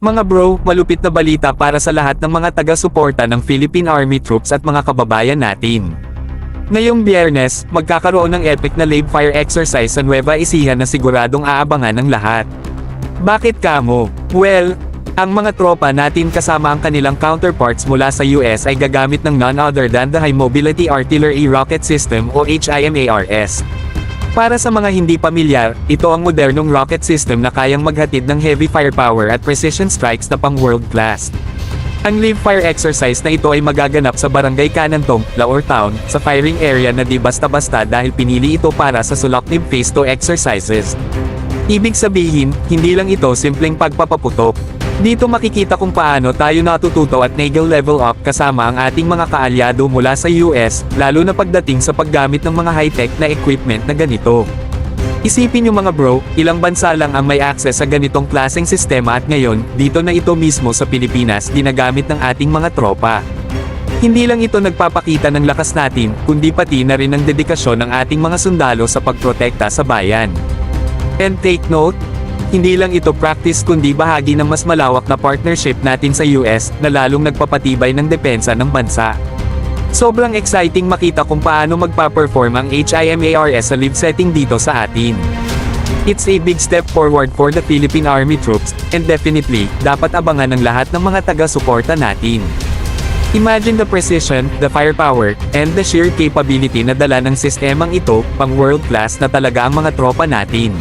Mga bro, malupit na balita para sa lahat ng mga taga-suporta ng Philippine Army troops at mga kababayan natin. Ngayong Biyernes, magkakaroon ng epic na live fire exercise sa Nueva Ecija na siguradong aabangan ng lahat. Bakit kamo? Well, ang mga tropa natin kasama ang kanilang counterparts mula sa US ay gagamit ng none other than the High Mobility Artillery Rocket System o HIMARS. Para sa mga hindi pamilyar, ito ang modernong rocket system na kayang maghatid ng heavy firepower at precision strikes na pang world class. Ang live fire exercise na ito ay magaganap sa Barangay Canantong, Laor Town, sa firing area na di basta-basta dahil pinili ito para sa Sulocnib Phase 2 exercises. Ibig sabihin, hindi lang ito simpleng pagpapaputok. Dito makikita kung paano tayo natututo at nagel level up kasama ang ating mga kaalyado mula sa US, lalo na pagdating sa paggamit ng mga high-tech na equipment na ganito. Isipin nyo mga bro, ilang bansa lang ang may access sa ganitong klaseng sistema at ngayon, dito na ito mismo sa Pilipinas ginagamit ng ating mga tropa. Hindi lang ito nagpapakita ng lakas natin, kundi pati na rin ang dedikasyon ng ating mga sundalo sa pagprotekta sa bayan. And take note, hindi lang ito practice kundi bahagi ng mas malawak na partnership natin sa US na lalong nagpapatibay ng depensa ng bansa. Sobrang exciting makita kung paano magpa-perform ang HIMARS sa live setting dito sa atin. It's a big step forward for the Philippine Army troops, and definitely, dapat abangan ng lahat ng mga taga-suporta natin. Imagine the precision, the firepower, and the sheer capability na dala ng sistemang ito, pang world class na talaga ang mga tropa natin.